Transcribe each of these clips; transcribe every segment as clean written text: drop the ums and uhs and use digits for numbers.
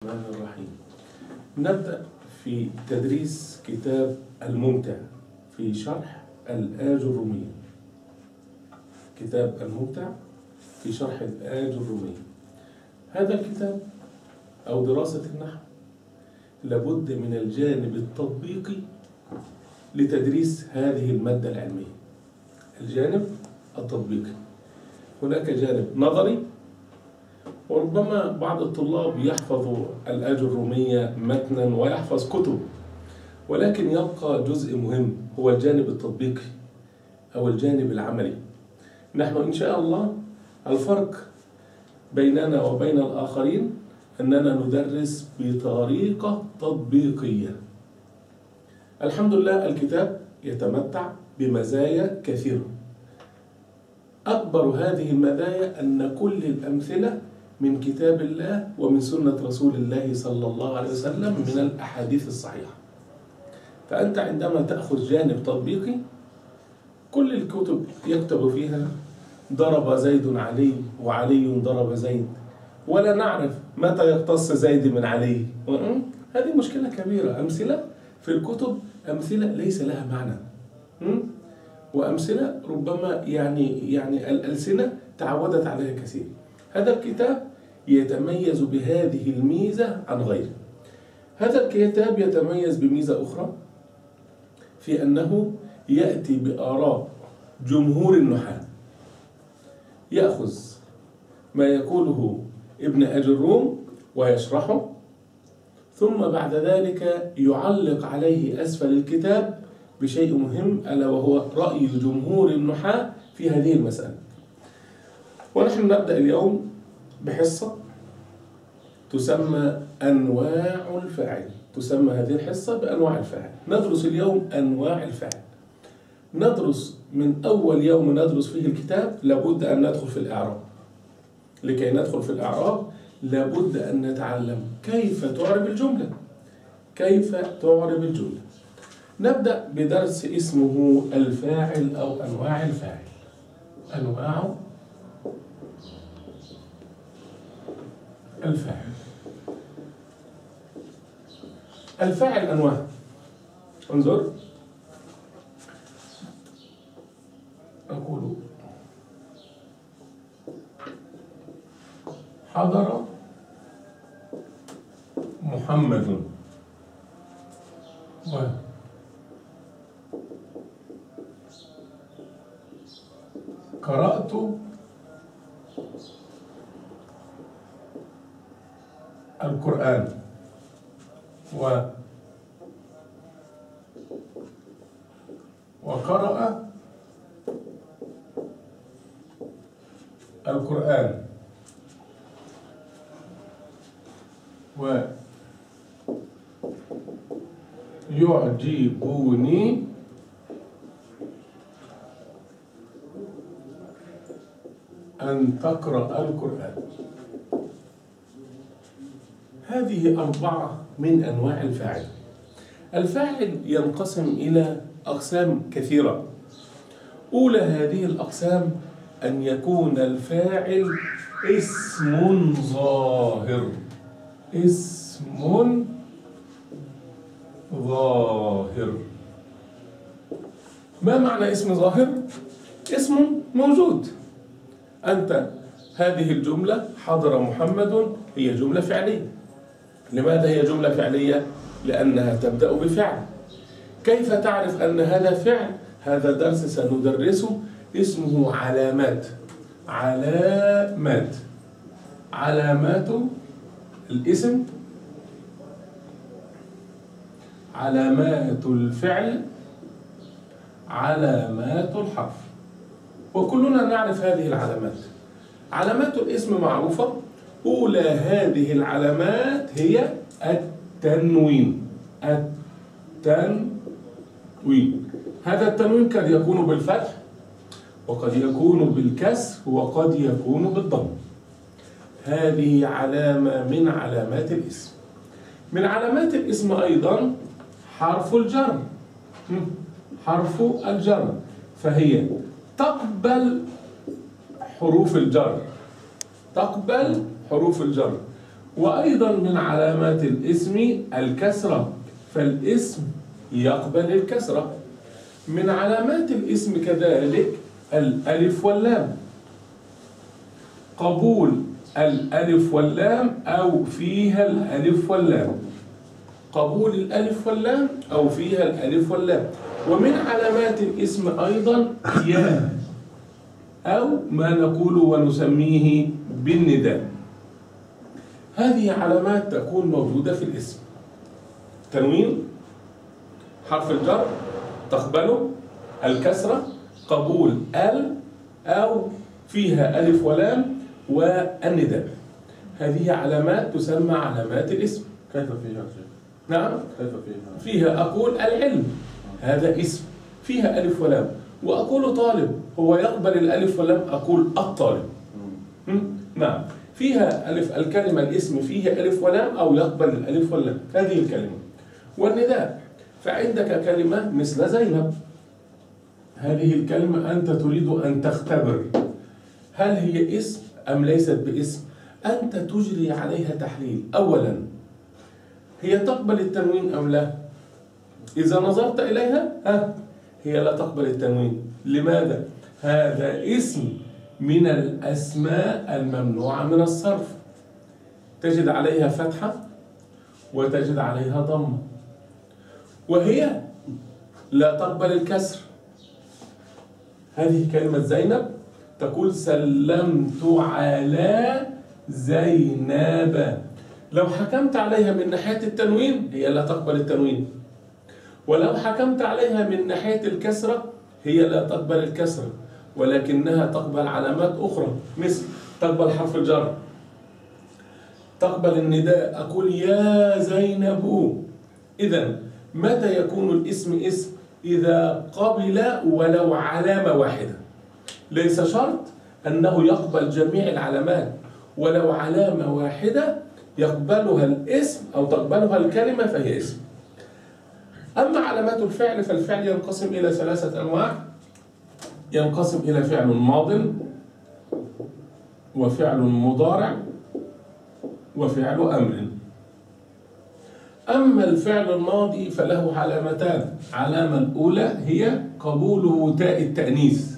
الرحمن الرحيم. نبدأ في تدريس كتاب الممتع في شرح الآج الرومية. كتاب الممتع في شرح الآج الرومية. هذا الكتاب أو دراسة النحو لابد من الجانب التطبيقي لتدريس هذه المادة العلمية. الجانب التطبيقي، هناك جانب نظري، وربما بعض الطلاب يحفظ الآج الرومية متنا ويحفظ كتب، ولكن يبقى جزء مهم هو الجانب التطبيقي أو الجانب العملي. نحن إن شاء الله الفرق بيننا وبين الآخرين أننا ندرس بطريقة تطبيقية. الحمد لله الكتاب يتمتع بمزايا كثيرة. أكبر هذه المزايا أن كل الأمثلة من كتاب الله ومن سنة رسول الله صلى الله عليه وسلم من الأحاديث الصحيحة. فأنت عندما تأخذ جانب تطبيقي، كل الكتب يكتب فيها ضرب زيد علي وعلي ضرب زيد، ولا نعرف متى يقتص زيد من علي. هذه مشكلة كبيرة. أمثلة في الكتب أمثلة ليس لها معنى، وأمثلة ربما يعني الألسنة تعودت عليها كثير. هذا الكتاب يتميز بهذه الميزة عن غيره. هذا الكتاب يتميز بميزة أخرى، في أنه يأتي بآراء جمهور النحاة، يأخذ ما يقوله ابن أجروم ويشرحه، ثم بعد ذلك يعلق عليه أسفل الكتاب بشيء مهم، ألا وهو رأي جمهور النحاة في هذه المسألة. ونحن نبدأ اليوم بحصة تسمى أنواع الفاعل. تسمى هذه الحصة بأنواع الفاعل. ندرس اليوم أنواع الفاعل. ندرس من أول يوم ندرس فيه الكتاب لابد أن ندخل في الإعراب. لكي ندخل في الإعراب لابد أن نتعلم كيف تعرب الجملة. كيف تعرب الجملة. نبدأ بدرس اسمه الفاعل أو أنواع الفاعل. أنواع الفاعل. الفاعل أنواع. انظر، أقول حضر محمد، وقرأت القرآن، وقرأ القرآن، ويعجبني أن تقرأ القرآن. هذه 4 من أنواع الفاعل. الفاعل ينقسم إلى أقسام كثيرة. أولى هذه الأقسام أن يكون الفاعل اسم ظاهر. اسم ظاهر. ما معنى اسم ظاهر؟ اسم موجود. أنت هذه الجملة حضر محمد هي جملة فعلية. لماذا هي جملة فعلية؟ لأنها تبدأ بفعل. كيف تعرف أن هذا فعل؟ هذا درس سندرسه اسمه علامات. علامات. علامات الاسم، علامات الفعل، علامات الحرف. وكلنا نعرف هذه العلامات. علامات الاسم معروفة. أولى هذه العلامات هي التنوين. التنوين. هذا التنوين قد يكون بالفتح، وقد يكون بالكسر، وقد يكون بالضم. هذه علامة من علامات الاسم. من علامات الاسم أيضا حرف الجر. حرف الجر، فهي تقبل حروف الجر. تقبل حروف الجر. وأيضا من علامات الاسم الكسرة، فالاسم يقبل الكسرة. من علامات الاسم كذلك الألف واللام، قبول الألف واللام أو فيها الألف واللام، قبول الألف واللام أو فيها الألف واللام. ومن علامات الاسم أيضا ياء أو ما نقول ونسميه بالنداء. هذه علامات تكون موجودة في الاسم: تنوين، حرف الجر تقبله، الكسرة، قبول ال أو فيها ألف ولام، والنداء. هذه علامات تسمى علامات الاسم. كيف فيها؟ نعم، كيف فيها؟ فيها أقول العلم، هذا اسم فيها ألف ولام، وأقول طالب، هو يقبل الألف واللام، أقول الطالب. نعم، فيها ألف، الكلمة الاسم فيها ألف ولام أو يقبل الألف واللام، هذه الكلمة. والنداء، فعندك كلمة مثل زينب، هذه الكلمة أنت تريد أن تختبر هل هي اسم أم ليست باسم، أنت تجري عليها تحليل. أولا، هي تقبل التنوين أم لا؟ إذا نظرت إليها هي لا تقبل التنوين. لماذا؟ هذا اسم من الأسماء الممنوعة من الصرف، تجد عليها فتحة وتجد عليها ضمة، وهي لا تقبل الكسر. هذه كلمة زينب، تقول سلمت على زينب، لو حكمت عليها من ناحية التنوين هي لا تقبل التنوين، ولو حكمت عليها من ناحية الكسرة هي لا تقبل الكسرة، ولكنها تقبل علامات أخرى، مثل تقبل حرف الجر، تقبل النداء، أقول يا زينب. إذن متى يكون الاسم اسم؟ إذا قبل ولو علامة واحدة، ليس شرط أنه يقبل جميع العلامات، ولو علامة واحدة يقبلها الاسم أو تقبلها الكلمة فهي اسم. أما علامات الفعل فالفعل ينقسم إلى 3 أنواع، ينقسم إلى فعل ماض وفعل مضارع وفعل أمر. أما الفعل الماضي فله علامتان، العلامة الأولى هي قبوله تاء التأنيث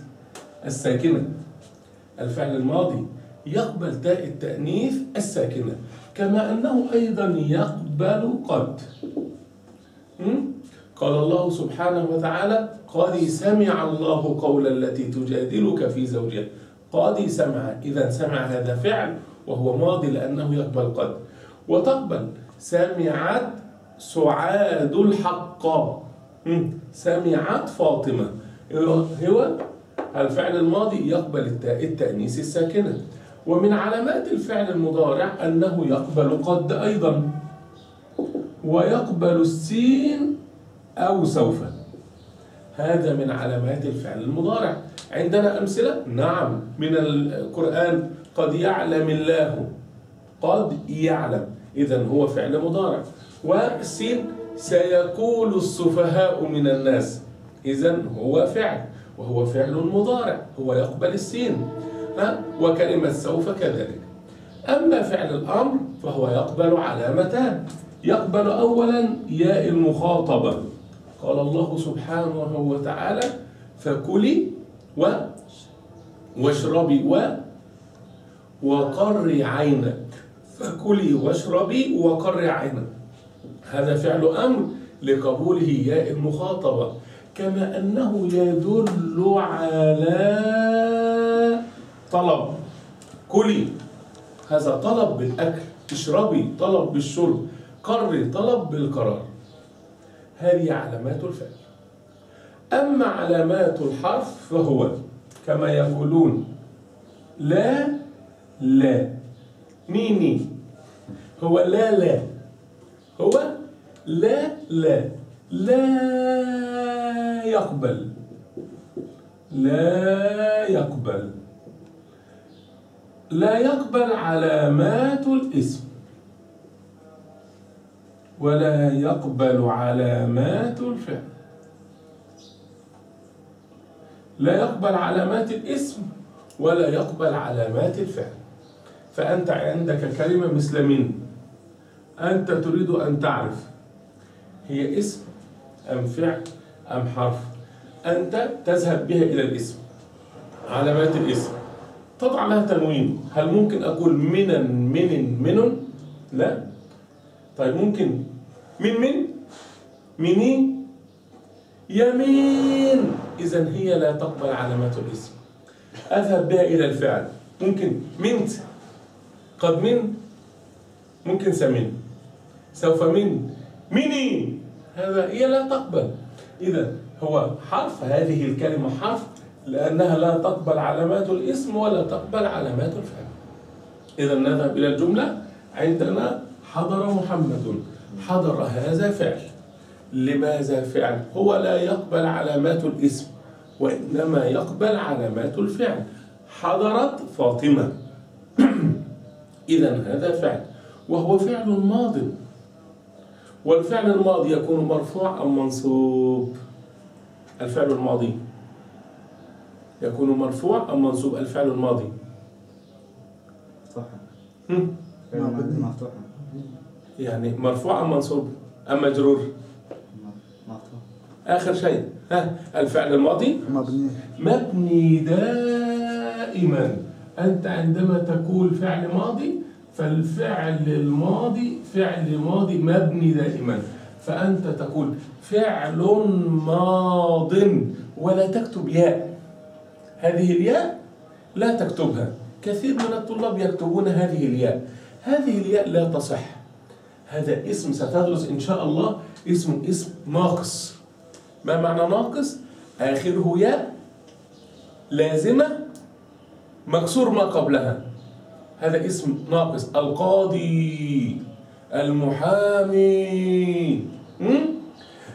الساكنة، الفعل الماضي يقبل تاء التأنيث الساكنة، كما أنه أيضا يقبل قد. قال الله سبحانه وتعالى قد سمع الله قول التي تجادلك في زوجها، قد سمع، إذا سمع هذا فعل وهو ماضي لأنه يقبل قد. وتقبل سمعت سعاد الحق، سمعت فاطمة، هو الفعل الماضي يقبل التاء التأنيث الساكنة. ومن علامات الفعل المضارع أنه يقبل قد أيضا، ويقبل السين أو سوف، هذا من علامات الفعل المضارع. عندنا أمثلة؟ نعم، من القرآن قد يعلم الله، قد يعلم، إذن هو فعل مضارع. والسين سيقول السفهاء من الناس، إذن هو فعل وهو فعل مضارع، هو يقبل السين. وكلمة سوف كذلك. أما فعل الأمر فهو يقبل علامتان، يقبل أولا ياء المخاطبة، قال الله سبحانه وتعالى فكلي واشربي وقري عينا، فكلي واشربي وقري عينا، هذا فعل أمر لقبوله ياء المخاطبة. كما أنه يدل على طلب، كلي هذا طلب بالأكل، اشربي طلب بالشرب، قري طلب بالقرار. هذه علامات الفعل. أما علامات الحرف فهو كما يقولون لا لا، ميمي، هو لا هو لا يقبل، لا يقبل علامات الاسم ولا يقبل علامات الفعل، لا يقبل علامات الاسم ولا يقبل علامات الفعل. فأنت عندك كلمة مثل من، أنت تريد أن تعرف هي اسم أم فعل أم حرف. أنت تذهب بها إلى الاسم، علامات الاسم تضع لها تنوين. هل ممكن أقول من؟ لا. طيب ممكن من مني يمين، إذن هي لا تقبل علامات الاسم. أذهب بها إلى الفعل، ممكن منت، قد من، ممكن سمن، سوف مني، هذا هي لا تقبل. إذا هو حرف، هذه الكلمة حرف لأنها لا تقبل علامات الاسم ولا تقبل علامات الفعل. إذا نذهب إلى الجملة. عندنا حضر محمد، حضر هذا فعل. لماذا فعل؟ هو لا يقبل علامات الاسم وإنما يقبل علامات الفعل. حضرت فاطمة إذا هذا فعل وهو فعل ماض. والفعل الماضي يكون مرفوع أم منصوب؟ الفعل الماضي يكون مرفوع أم منصوب؟ الفعل الماضي مرفوع. يعني مرفوع أم منصوب أم مجرور؟ مرفوع. آخر شيء الفعل الماضي مبني دائما. أنت عندما تقول فعل ماضي فالفعل الماضي فعل ماضي مبني دائما، فأنت تقول فعل ماض ولا تكتب ياء. هذه الياء لا تكتبها. كثير من الطلاب يكتبون هذه الياء. هذه الياء لا تصح. هذا اسم ستدرس إن شاء الله اسم ناقص. ما معنى ناقص؟ آخره ياء لازمة مكسور ما قبلها، هذا اسم ناقص. القاضي، المحامي.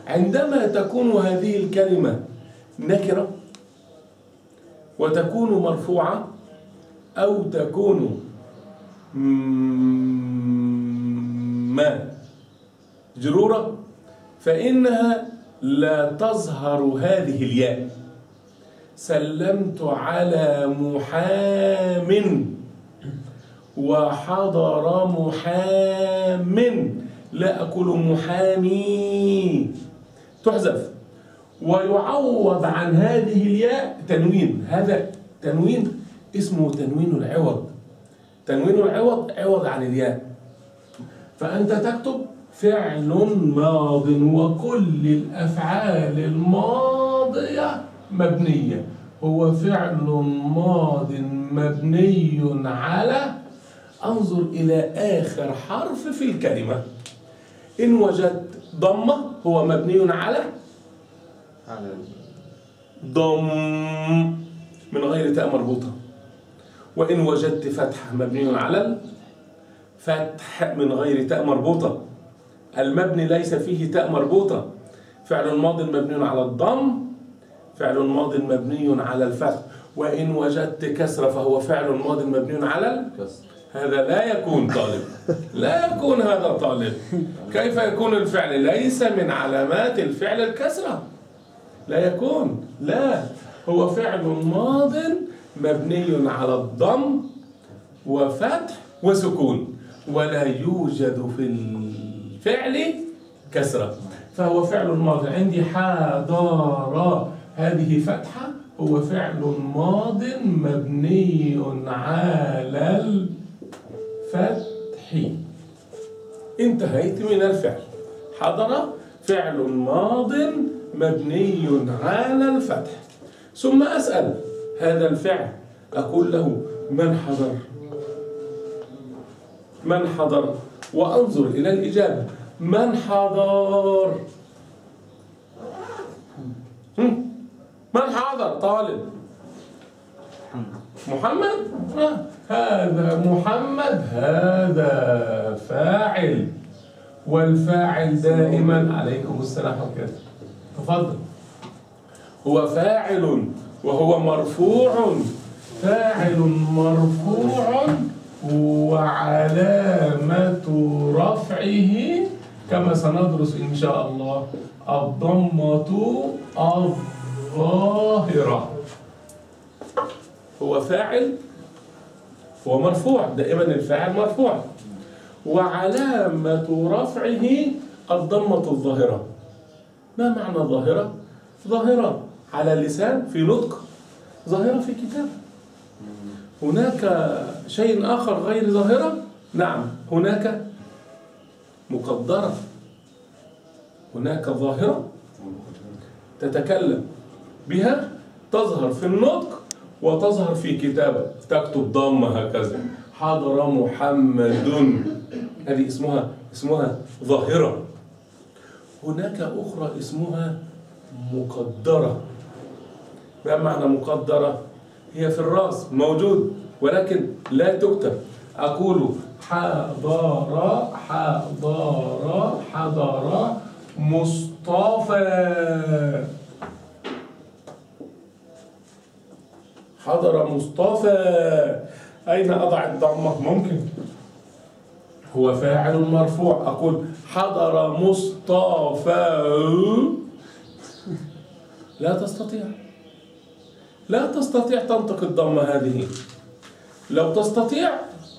عندما تكون هذه الكلمة نكرة وتكون مرفوعة أو تكون مجرورة فإنها لا تظهر هذه الياء. سلمت على محام وحضر محام، لا أقول محامي، تحذف ويعوض عن هذه الياء تنوين. هذا تنوين اسمه تنوين العوض. تنوين العوض عوض عن الياء. فأنت تكتب فعل ماض وكل الأفعال الماضية مبنية. هو فعل ماض مبني على، انظر إلى آخر حرف في الكلمة. إن وجدت ضمة هو مبني على ضم من غير تاء مربوطة. وإن وجدت فتحة مبني على الفتح من غير تاء مربوطة. المبني ليس فيه تاء مربوطة. فعل ماض مبني على الضم، فعل ماض مبني على الفتح. وإن وجدت كسرة فهو فعل ماض مبني على الكسر. هذا لا يكون طالب، لا يكون هذا طالب. كيف يكون الفعل ليس من علامات الفعل الكسرة؟ لا يكون، لا، هو فعل ماض مبني على الضم وفتح وسكون، ولا يوجد في الفعل كسرة، فهو فعل ماض. عندي حضر هذه فتحة، هو فعل ماض مبني على الفتح. انتهيت من الفعل. حضر فعل ماض مبني على الفتح. ثم أسأل هذا الفعل، أقول له من حضر؟ من حضر؟ وأنظر إلى الإجابة. من حضر؟ من حضر طالب؟ محمد؟ هذا محمد، هذا فاعل، والفاعل دائما، عليكم السلام وبركاته، تفضل، هو فاعل وهو مرفوع. فاعل مرفوع وعلامة رفعه كما سندرس إن شاء الله الضمة الظاهرة. هو فاعل، هو مرفوع، دائما الفاعل مرفوع، وعلامة رفعه الضمة الظاهرة. ما معنى ظاهرة؟ ظاهرة على اللسان في نطق، ظاهرة في كتاب. هناك شيء آخر غير ظاهرة؟ نعم، هناك مقدرة. هناك ظاهرة تتكلم بها، تظهر في النطق وتظهر في كتابة، تكتب ضمة هكذا، حضر محمد، هذه اسمها ظاهرة. هناك أخرى اسمها مقدرة. ما معنى مقدرة؟ هي في الرأس موجود ولكن لا تكتب. أقول حضر مصطفى، حضر مصطفى. أين أضع الضمة؟ ممكن هو فاعل مرفوع، أقول حضر مصطفى. لا تستطيع تنطق الضمة هذه. لو تستطيع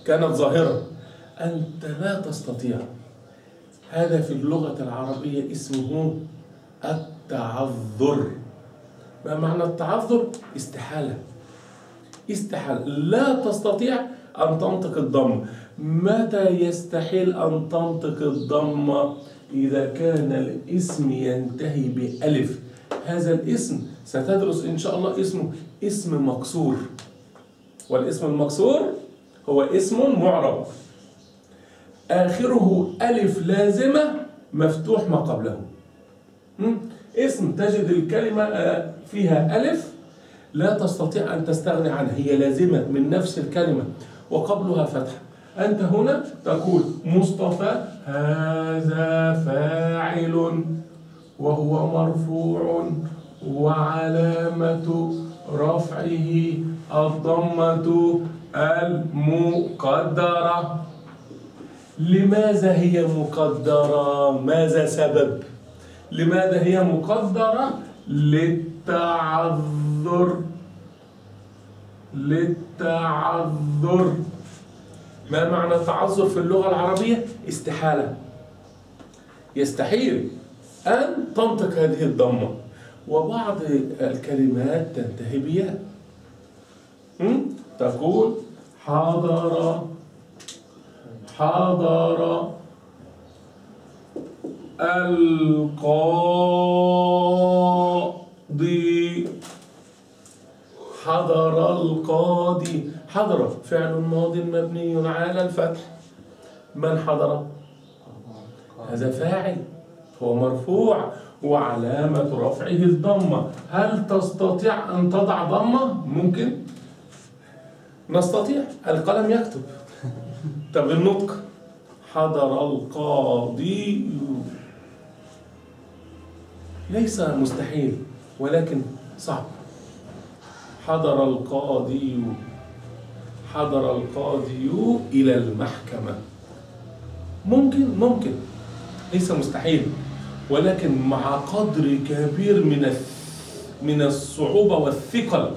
كانت ظاهرة، أنت لا تستطيع. هذا في اللغة العربية اسمه التعذر. ما معنى التعذر؟ استحالة. لا تستطيع أن تنطق الضمة. متى يستحيل أن تنطق الضمة؟ إذا كان الاسم ينتهي بألف. هذا الاسم ستدرس إن شاء الله اسمه اسم مكسور، والاسم المكسور هو اسم معرب آخره ألف لازمة مفتوح ما قبله. اسم تجد الكلمة فيها ألف لا تستطيع أن تستغني عنها، هي لازمة من نفس الكلمة وقبلها فتحة. أنت هنا تقول مصطفى، هذا فاعل وهو مرفوع وعلامة رفعه الضمة المقدرة. لماذا هي مقدرة؟ ماذا سبب؟ لماذا هي مقدرة؟ للتعذر. ما معنى التعذر في اللغة العربية؟ استحالة. يستحيل أن تنطق هذه الضمة. وبعض الكلمات تنتهي بياء. تقول حضر القاضي. حضر القاضي. حضر فعل ماض مبني على الفتح. من حضر؟ هذا فاعل هو مرفوع وعلامة رفعه الضمة. هل تستطيع أن تضع ضمة؟ ممكن نستطيع، القلم يكتب. طب النطق حضر القاضي ليس مستحيل ولكن صعب. حضر القاضي إلى المحكمة. ممكن ليس مستحيل، ولكن مع قدر كبير من الصعوبة والثقل.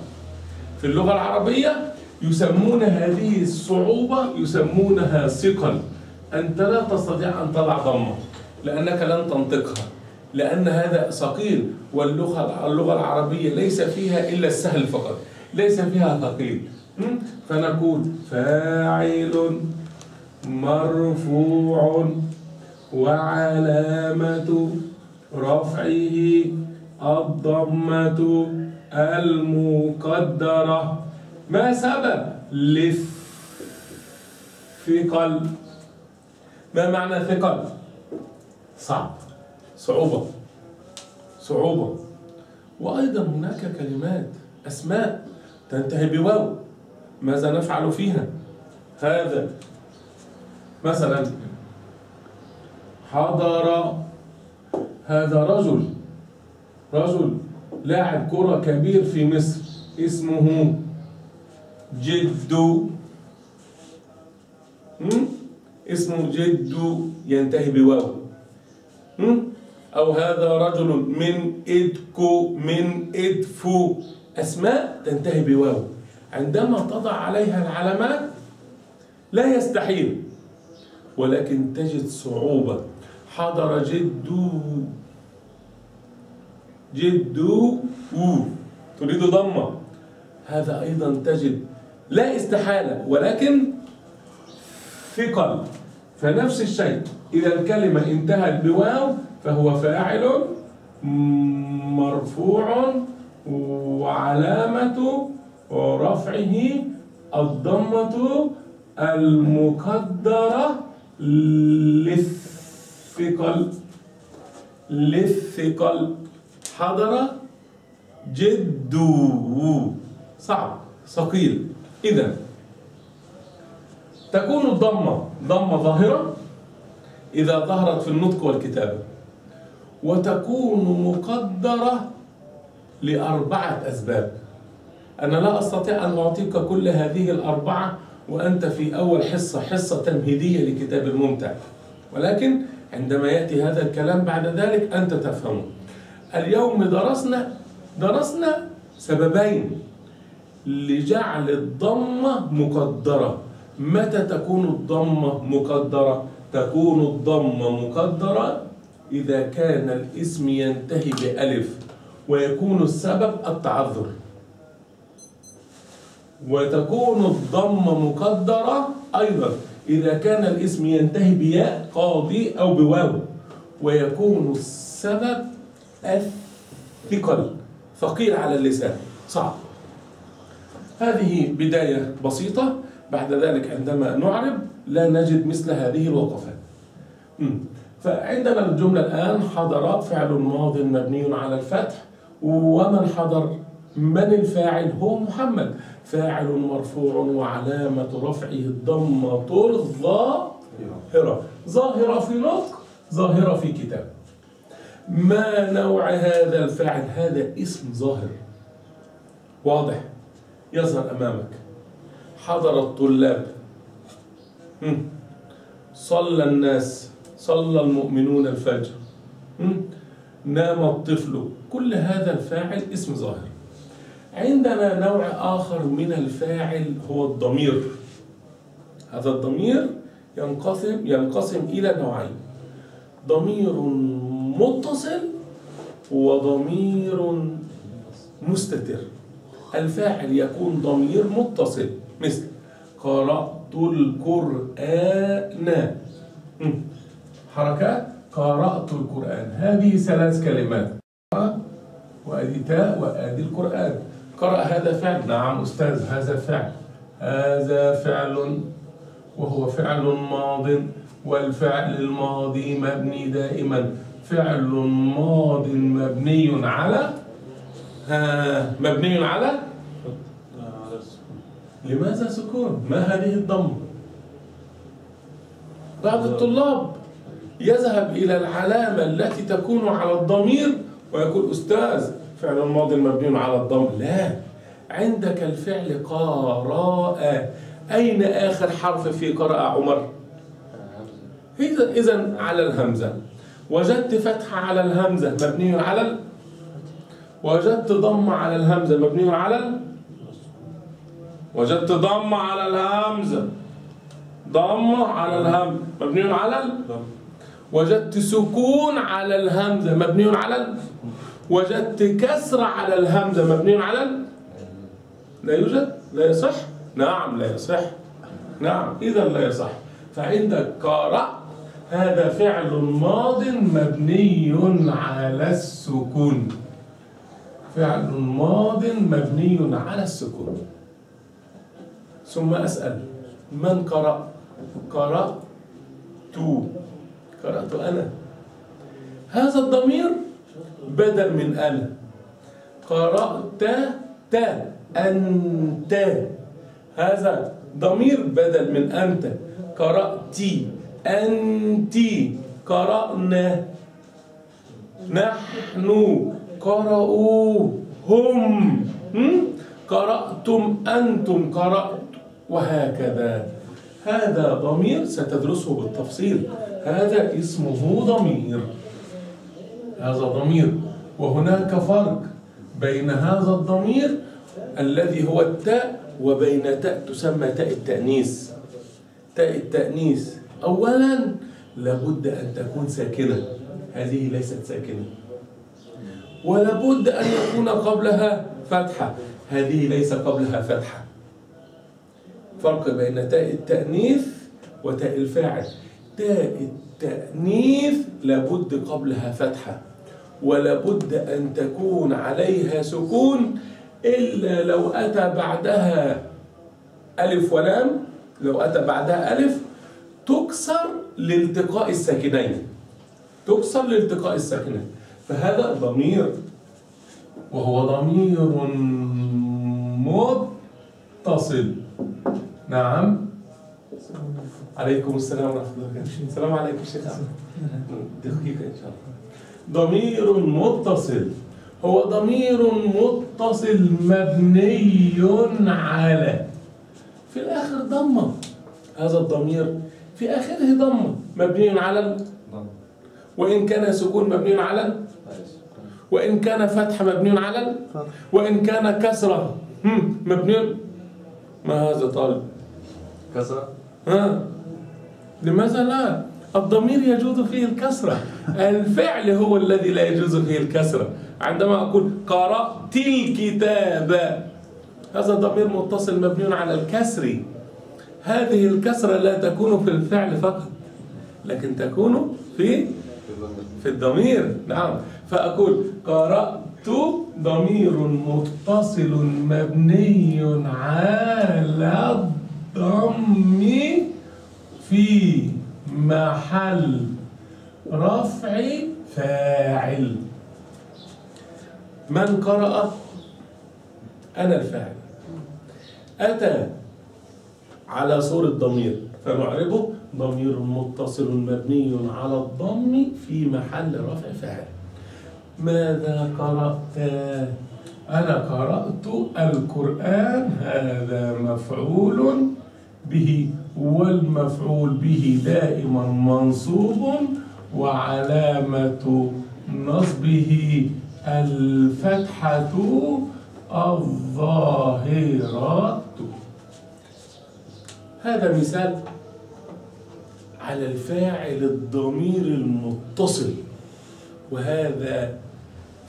في اللغة العربية يسمون هذه الصعوبة يسمونها ثقل. أنت لا تستطيع أن تضع ضمة لأنك لن تنطقها، لأن هذا ثقيل. واللغة العربية ليس فيها إلا السهل فقط، ليس فيها ثقيل. فنقول فاعل مرفوع وعلامة رفعه الضمة المقدرة. ما سبب؟ للثقل. ما معنى ثقل؟ صعب، صعوبة. وأيضا هناك كلمات أسماء تنتهي بواو، ماذا نفعل فيها؟ هذا مثلا حضر، هذا رجل لاعب كرة كبير في مصر اسمه جدو. اسمه جدو ينتهي بواو. أو هذا رجل من إدكو، من إدفو، أسماء تنتهي بواو. عندما تضع عليها العلامات لا يستحيل، ولكن تجد صعوبة. حضر جدو تريد ضمة، هذا أيضا تجد لا استحالة ولكن ثقل. فنفس الشيء إذا الكلمة انتهت بواو فهو فاعل مرفوع وعلامة رفعه الضمة المقدرة للثقل. حضر جدو صعب ثقيل. إذا تكون الضمة ضمة ظاهرة إذا ظهرت في النطق والكتابة، وتكون مقدرة لأربعة أسباب. أنا لا أستطيع أن أعطيك كل هذه الأربعة وأنت في أول حصة تمهيدية لكتاب الممتع، ولكن عندما يأتي هذا الكلام بعد ذلك أنت تفهمه. اليوم درسنا سببين لجعل الضمة مقدرة. متى تكون الضمة مقدرة؟ تكون الضمة مقدرة إذا كان الاسم ينتهي بألف ويكون السبب التعذر، وتكون الضمة مقدرة أيضا إذا كان الاسم ينتهي بياء قاضي أو بواو ويكون السبب ثقيل على اللسان صعب. هذه بداية بسيطة. بعد ذلك عندما نعرب لا نجد مثل هذه الوقفات. فعندنا الجملة الآن: حضر فعل ماض مبني على الفتح. ومن حضر؟ من الفاعل؟ هو محمد، فاعل مرفوع وعلامة رفعه الضمة الظاهرة. ظاهرة في نطق، ظاهرة في كتاب. ما نوع هذا الفاعل؟ هذا اسم ظاهر واضح يظهر أمامك. حضر الطلاب، صلى الناس، صلى المؤمنون الفجر، نام الطفل. كل هذا الفاعل اسم ظاهر. عندنا نوع آخر من الفاعل هو الضمير. هذا الضمير ينقسم إلى نوعين: ضمير متصل وضمير مستتر. الفاعل يكون ضمير متصل مثل قرأت القرآن. حركات قرأت القرآن، هذه 3 كلمات: وأدي تاء وأدي القرآن. قرأ هذا فعل؟ نعم أستاذ هذا فعل. هذا فعل وهو فعل ماض، والفعل الماضي مبني دائما. فعل ماض مبني على لماذا سكون؟ ما هذه الضمة؟ بعض الطلاب يذهب إلى العلامة التي تكون على الضمير ويقول أستاذ فعل ماض مبني على الضم. لا، عندك الفعل قرأ. أين آخر حرف في قرأ عمر؟ إذن على الهمزة. وجدت فتحة على الهمزة مبني على وجدت ضمة على الهمزة مبني على وجدت ضمة على الهمزة، ضمة على الهمزة مبني على وجدت سكون على الهمزة مبني على وجدت كسر على الهمزة مبني على لا يوجد؟ لا يصح؟ نعم لا يصح. نعم إذا لا يصح. فعندك قرأ هذا فعل ماض مبني على السكون. فعل ماض مبني على السكون. ثم أسأل: من قرأ؟ قرأت أنا. هذا الضمير بدل من أنا. قرأت أنت، هذا ضمير بدل من أنت. قرأتي أنت، قرأنا نحن، قرأوا هم، قرأتم أنتم، قرأت، وهكذا. هذا ضمير ستدرسه بالتفصيل. هذا اسمه ضمير. هذا ضمير. وهناك فرق بين هذا الضمير الذي هو التاء وبين تاء تسمى تاء التأنيث. تاء التأنيث أولا لابد أن تكون ساكنة، هذه ليست ساكنة. ولابد أن يكون قبلها فتحة، هذه ليس قبلها فتحة. فرق بين تاء التأنيث وتاء الفاعل. تاء التأنيث لابد قبلها فتحة، ولابد أن تكون عليها سكون، إلا لو أتى بعدها ألف ولام. لو أتى بعدها ألف تكسر لالتقاء الساكنين، تكسر لالتقاء الساكنين. فهذا ضمير، وهو ضمير متصل. نعم. عليكم السلام ورحمة الله وبركاته. السلام عليكم شيخ أحمد. دقيقة إن شاء الله. ضمير متصل، هو ضمير متصل مبني على، في الآخر ضمة. هذا الضمير في آخره ضمة مبني على وإن كان سكون مبني على، وإن كان فتح مبني على، وإن كان كسرة مبني. ما هذا طالب؟ كسرة؟ لماذا لا؟ الضمير يجوز فيه الكسرة، الفعل هو الذي لا يجوز فيه الكسرة. عندما أقول قرأت الكتاب، هذا ضمير متصل مبني على الكسر. هذه الكسرة لا تكون في الفعل فقط، لكن تكون في الضمير. نعم. فأقول قرأت ضمير متصل مبني على الضم في محل رفع فاعل. من قرأ؟ أنا الفاعل. أتى على صورة ضمير فنعربه ضمير متصل مبني على الضم في محل رفع فاعل. ماذا قرأت؟ أنا قرأت القرآن، هذا مفعول به، والمفعول به دائما منصوب وعلامة نصبه الفتحة الظاهرة. هذا مثال على الفاعل الضمير المتصل، وهذا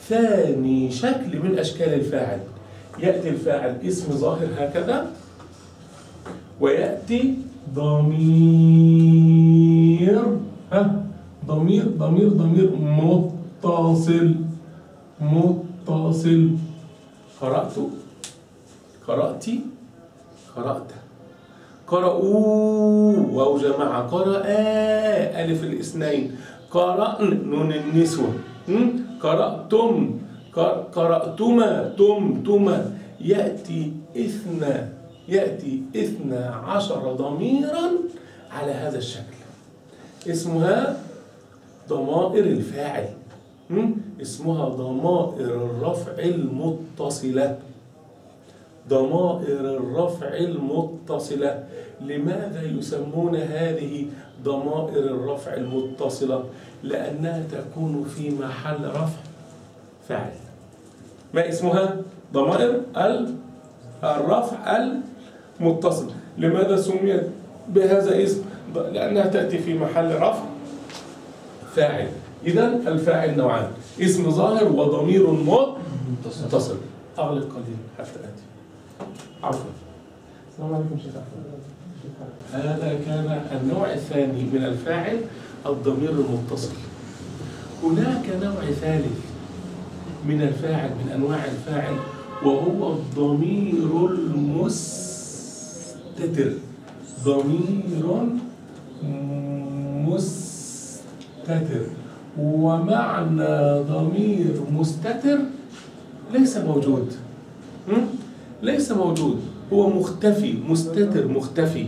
ثاني شكل من أشكال الفاعل. يأتي الفاعل اسم ظاهر هكذا، ويأتي ضمير ضمير ضمير ضمير متصل متصل. قرأت، قرأتي، قرأت. قرأوا واو جماعة، قرأ ألف الاثنين، قرأن نون النسوة، قرأتم، قرأتما، تما. يأتي 12 ضميرا على هذا الشكل، اسمها ضمائر الفاعل، اسمها ضمائر الرفع المتصلة. ضمائر الرفع المتصلة. لماذا يسمون هذه ضمائر الرفع المتصلة؟ لأنها تكون في محل رفع فاعل. ما اسمها؟ ضمائر الرفع المتصل. لماذا سميت بهذا اسم؟ لأنها تأتي في محل رفع فاعل. إذن الفاعل نوعان، اسم ظاهر وضمير متصل. أغلق قليلا حتى آتي. عفوا. السلام عليكم شيخ أحمد. هذا كان النوع الثاني من الفاعل، الضمير المتصل. هناك نوع ثالث من الفاعل، من أنواع الفاعل، وهو الضمير المستتر. ضمير مستتر. ومعنى ضمير مستتر ليس موجود، ليس موجود، هو مختفي، مستتر مختفي.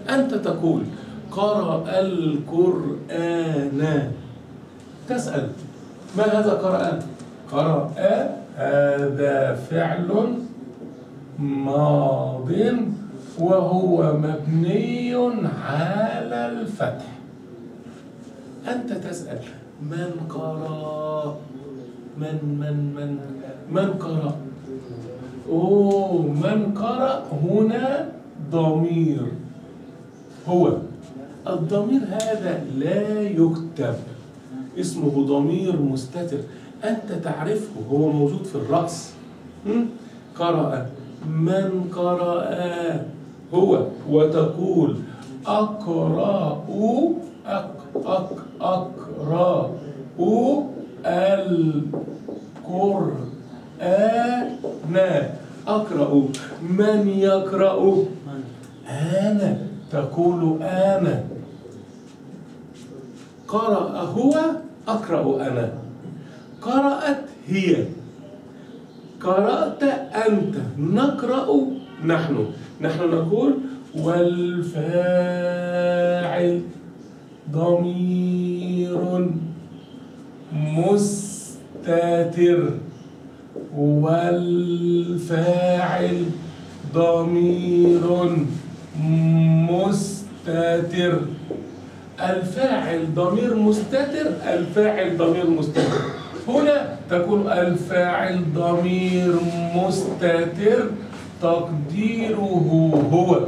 أنت تقول قرأ القرآن، تسأل ما هذا قرأ؟ قرأ هذا فعل ماض وهو مبني على الفتح. أنت تسأل من قرأ؟ من قرأ؟ من قرأ هنا ضمير، هو الضمير هذا لا يكتب، اسمه ضمير مستتر، أنت تعرفه، هو موجود في الرأس. قرأ، من قرأ هو، وتقول أقرأ أقرأ القرآن، أقرأ. من يقرأ؟ أنا، تقول أنا. قرأ هو، أقرأ أنا. قرأت هي، قرأت أنت، نقرأ نحن. نحن نقول والفاعل ضمير مستتر، والفاعل ضمير مستتر. الفاعل ضمير مستتر، الفاعل ضمير مستتر. هنا تكون الفاعل ضمير مستتر تقديره هو.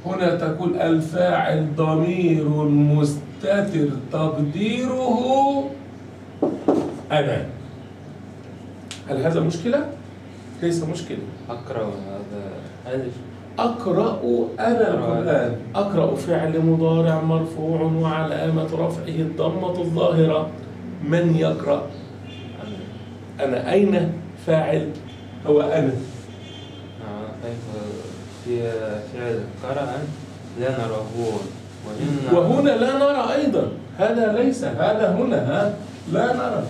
هنا تكون الفاعل ضمير مستتر تقديره أنا. هل هذا مشكلة؟ ليس مشكلة. أقرأ هذا ألف. أقرأ أنا القرآن. أقرأ فعل مضارع مرفوع وعلامة رفعه الضمة الظاهرة. من يقرأ؟ أنا. أين فاعل؟ هو أنا. في فعل قرأ لا نراه، وهنا لا نرى أيضا. هذا ليس، هذا هنا لا نرى.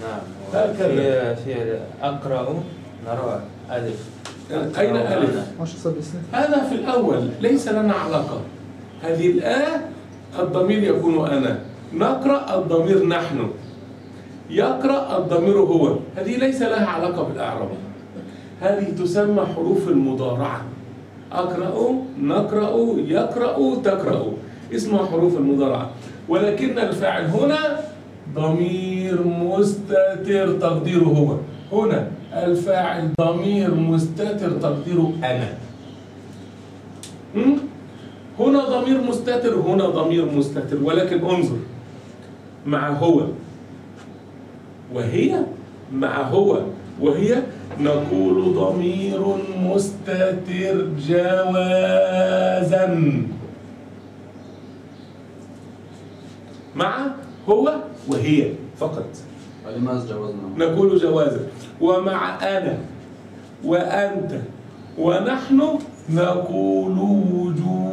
نعم. هكذا. في فعل أقرأ نرى ألف. أين ألف؟ هذا في الأول ليس لنا علاقة. هذه الآن الضمير يكون أنا، نقرأ الضمير نحن، يقرأ الضمير هو. هذه ليس لها علاقة بالإعراب. هذه تسمى حروف المضارعة. أقرأ، نقرأ، يقرأ، تقرأ، اسمها حروف المضارعة. ولكن الفاعل هنا ضمير مستتر تقديره هو. هنا الفاعل ضمير مستتر تقديره أنا. هنا ضمير مستتر، هنا ضمير مستتر، ولكن انظر، مع هو وهي، مع هو وهي نقول ضمير مستتر جوازا. مع هو وهي فقط. ولماذا جوازنا؟ نقول جوازا. ومع أنا وأنت ونحن نقول وجوبا.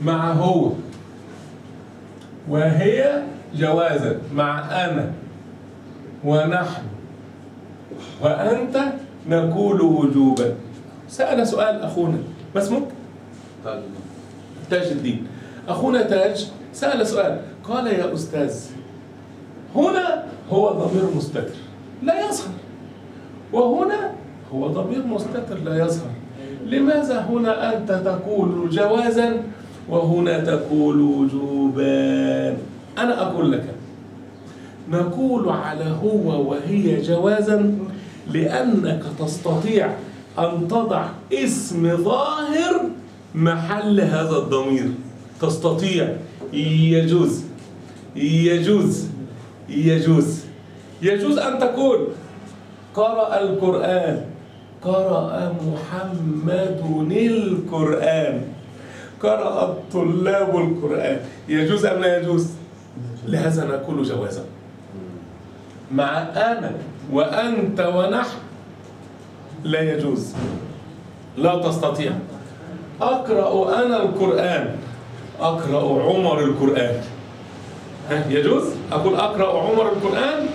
مع هو وهي جوازا، مع أنا ونحن وأنت نقول وجوبا. سأل سؤال أخونا، ما اسمك؟ تاج الدين. أخونا تاج سأل سؤال، قال يا أستاذ هنا هو ضمير مستتر لا يظهر، وهنا هو ضمير مستتر لا يظهر، لماذا هنا أنت تقول جوازا وهنا تقول وجوبا؟ أنا أقول لك، نقول على هو وهي جوازا لأنك تستطيع أن تضع اسم ظاهر محل هذا الضمير. تستطيع. يجوز يجوز يجوز يجوز أن تقول قرأ القرآن، قرأ محمد القرآن، قرأ الطلاب القرآن. يجوز أم لا يجوز؟ لهذا نقول جوازا. مع أنا وأنت ونحن لا يجوز، لا تستطيع. أقرأ أنا القرآن، أقرأ عمر القرآن. يجوز؟ أقول أقرأ عمر القرآن،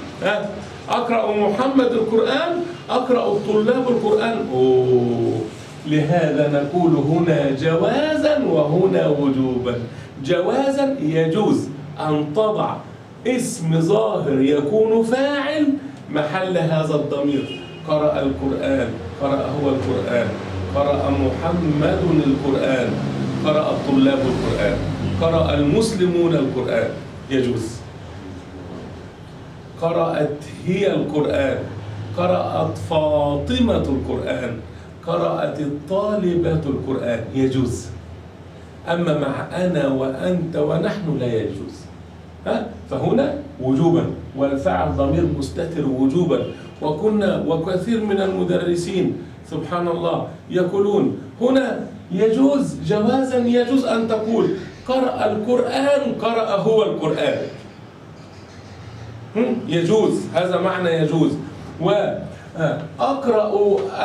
أقرأ محمد القرآن، أقرأ الطلاب القرآن. لهذا نقول هنا جوازا وهنا وجوبا. جوازا يجوز أن تضع اسم ظاهر يكون فاعل محل هذا الضمير. قرأ القرآن، قرأ هو القرآن، قرأ محمد القرآن، قرأ الطلاب القرآن، قرأ المسلمون القرآن. يجوز. قرأت هي القرآن، قرأت فاطمة القرآن، قرأت الطالبات القرآن يجوز، أما مع أنا وأنت ونحن لا يجوز. فهنا وجوبا، والفاعل ضمير مستتر وجوبا. وكثير من المدرسين سبحان الله يقولون هنا يجوز جوازا، يجوز أن تقول قرأ القرآن، قرأ هو القرآن. يجوز، هذا معنى يجوز. وأقرأ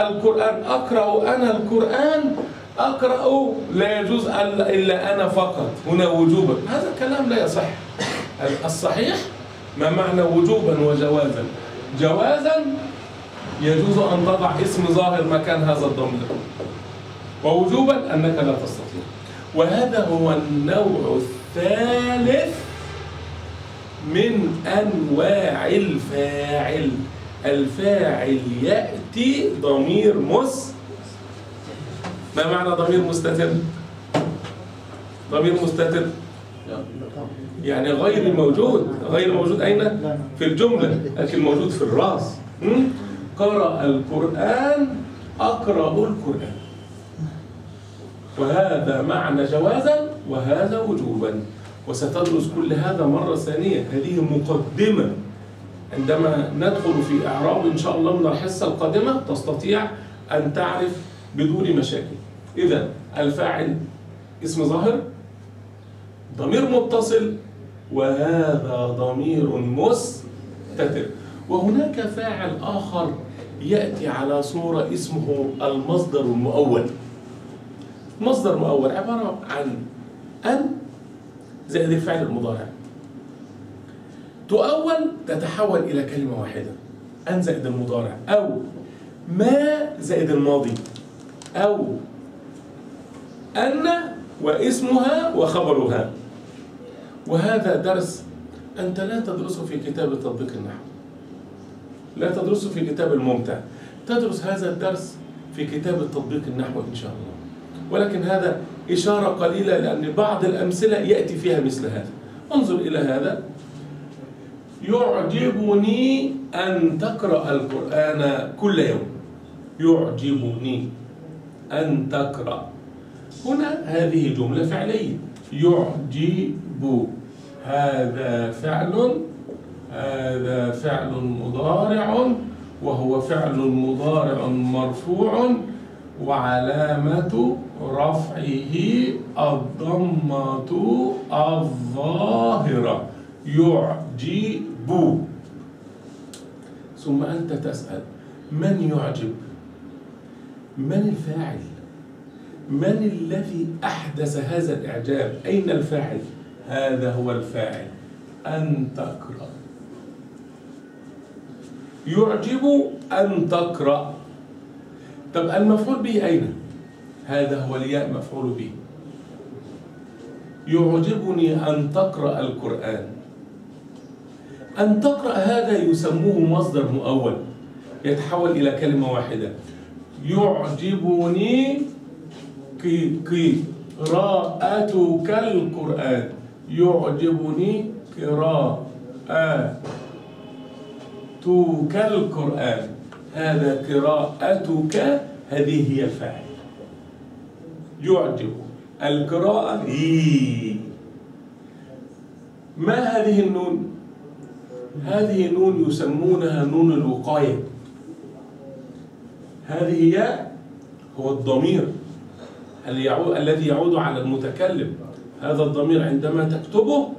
القرآن، أقرأ أنا القرآن، أقرأ لا يجوز إلا أنا فقط، هنا وجوبا. هذا الكلام لا يصح. الصحيح ما معنى وجوبا وجوازا. جوازا يجوز أن تضع اسم ظاهر مكان هذا الضمير، ووجوبا أنك لا تستطيع. وهذا هو النوع الثالث من أنواع الفاعل. الفاعل يأتي ضمير ما معنى ضمير مستتر؟ ضمير مستتر يعني غير موجود. غير موجود أين؟ في الجملة، لكن موجود في الرأس. قرأ القرآن، أقرأ القرآن. وهذا معنى جوازا وهذا وجوبا. وستدرس كل هذا مرة ثانية. هذه مقدمة. عندما ندخل في إعراب إن شاء الله من الحصة القادمة تستطيع أن تعرف بدون مشاكل. إذا الفاعل اسم ظاهر، ضمير متصل، وهذا ضمير مستتر. وهناك فاعل آخر يأتي على صورة اسمه المصدر المؤول. مصدر مؤول عبارة عن أن زائد الفعل المضارع، تؤول تتحول إلى كلمة واحدة. أن زائد المضارع، أو ما زائد الماضي، أو أن واسمها وخبرها. وهذا درس أنت لا تدرسه في كتاب تطبيق النحو، لا تدرسه في كتاب الممتع، تدرس هذا الدرس في كتاب التطبيق النحو إن شاء الله. ولكن هذا إشارة قليلة، لأن بعض الأمثلة يأتي فيها مثل هذا. انظر إلى هذا: يعجبني أن تقرأ القرآن كل يوم. يعجبني أن تقرأ. هنا هذه جملة فعلية. يعجب، هذا فعل مضارع، وهو فعل مضارع مرفوع، وعلامة رفعه الضمة الظاهرة. يعجب. ثم أنت تسأل: من يعجب؟ من الفاعل؟ من الذي أحدث هذا الإعجاب؟ أين الفاعل؟ هذا هو الفاعل، أن تقرأ. يعجب أن تقرأ. طب المفعول به أين؟ هذا هو الياء مفعول به. يعجبني أن تقرأ القرآن. أن تقرأ هذا يسموه مصدر مؤول، يتحول إلى كلمة واحدة. يعجبني قراءتك القرآن. يعجبني قراءتك القرآن. هذا قراءتك، هذه هي الفاعل. يعجب القراءة. ما هذه النون؟ هذه نون يسمونها نون الوقاية. هذه ياء هو الضمير الذي يعود على المتكلم. هذا الضمير عندما تكتبه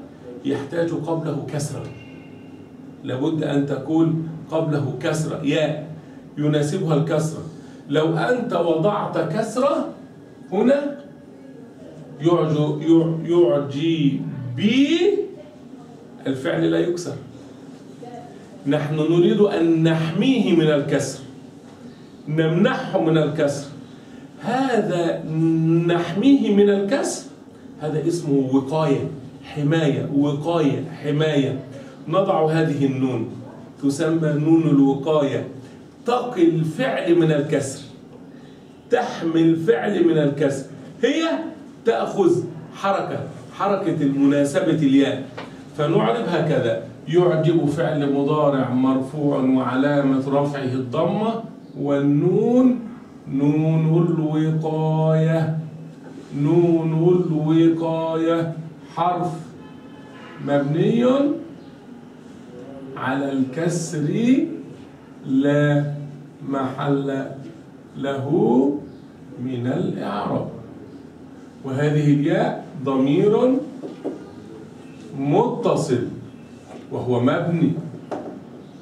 يحتاج قبله كسرة، لابد أن تقول قبله كسرة، ياء يناسبها الكسرة. لو أنت وضعت كسرة هنا يعجي بي، الفعل لا يكسر. نحن نريد أن نحميه من الكسر، نمنحه من الكسر. هذا نحميه من الكسر هذا اسمه وقاية، حماية، وقاية، حماية. نضع هذه النون تسمى نون الوقاية، تقي الفعل من الكسر، تحمي الفعل من الكسر. هي تأخذ حركة المناسبة الياء، فنعرب هكذا: يعجب فعل مضارع مرفوع وعلامة رفعه الضمة، والنون نون الوقاية، نون الوقاية حرف مبني على الكسر لا محل له من الإعراب. وهذه الياء ضمير متصل وهو مبني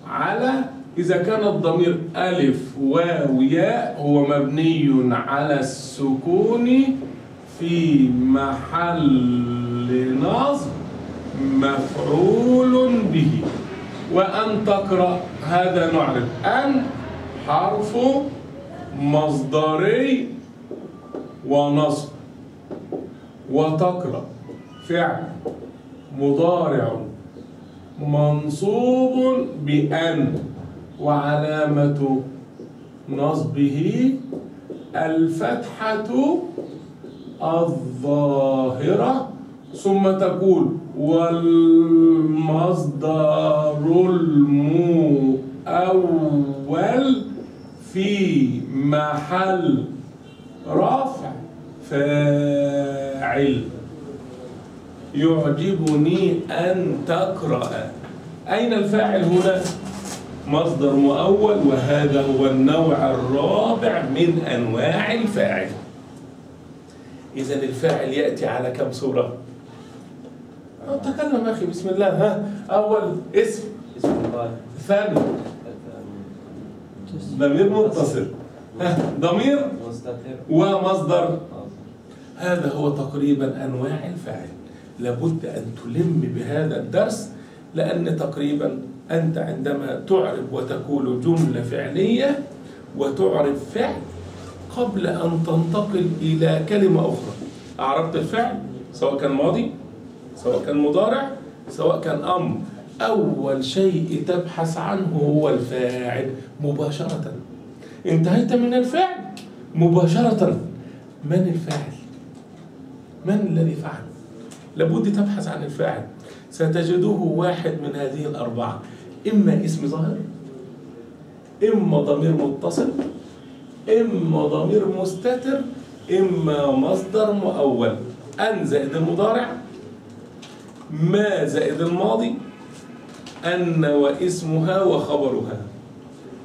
على، إذا كان الضمير ألف واو ياء هو مبني على السكون في محل نصب مفعول به. وأن تقرأ هذا نعرف أن حرف مصدري ونصب، وتقرأ فعل مضارع منصوب بأن وعلامة نصبه الفتحة الظاهرة، ثم تقول والمصدر المؤول في محل رفع فاعل. يعجبني أن تقرأ. أين الفاعل هنا؟ مصدر مؤول، وهذا هو النوع الرابع من أنواع الفاعل. إذا الفاعل يأتي على كم صورة؟ تكلم أخي بسم الله. ها، أول اسم ثاني ضمير متصل، ضمير ومصدر. هذا هو تقريبا أنواع الفاعل. لابد أن تلم بهذا الدرس، لأن تقريبا أنت عندما تعرب وتقول جملة فعلية وتعرب فعل قبل أن تنتقل إلى كلمة أخرى، أعربت الفعل سواء كان ماضي سواء كان مضارع سواء كان أمر، أول شيء تبحث عنه هو الفاعل مباشرة. انتهيت من الفعل مباشرة، من الفاعل؟ من الذي فعل؟ لابد تبحث عن الفاعل. ستجده واحد من هذه الأربعة، إما اسم ظاهر، إما ضمير متصل، إما ضمير مستتر، إما مصدر مؤول. أن زائد المضارع، ما زائد الماضي، أن واسمها وخبرها.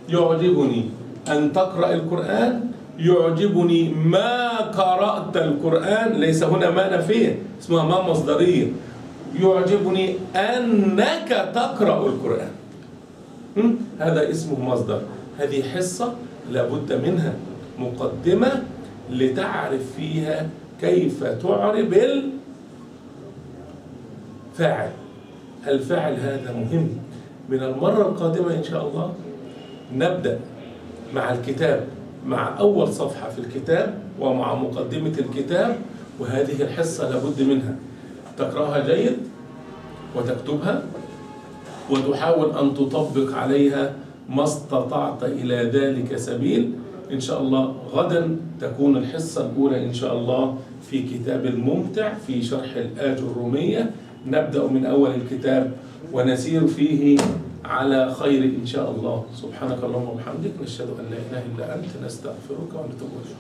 يعجبني أن تقرأ القرآن، يعجبني ما قرأت القرآن، ليس هنا ما نفيه، اسمها ما مصدرية. يعجبني أنك تقرأ القرآن، هذا اسمه مصدر. هذه حصة لابد منها، مقدمة لتعرف فيها كيف تعرب الفاعل. الفاعل هذا مهم. من المرة القادمة إن شاء الله نبدأ مع الكتاب، مع أول صفحة في الكتاب ومع مقدمة الكتاب. وهذه الحصة لابد منها تقرأها جيد وتكتبها وتحاول أن تطبق عليها ما استطعت إلى ذلك سبيل. إن شاء الله غدا تكون الحصة الأولى إن شاء الله في كتاب الممتع في شرح الآج الرومية. نبدأ من أول الكتاب ونسير فيه على خير إن شاء الله. سبحانك اللهم وبحمدك، نشهد أن لا إله إلا أنت، نستغفرك ونتوب إليك.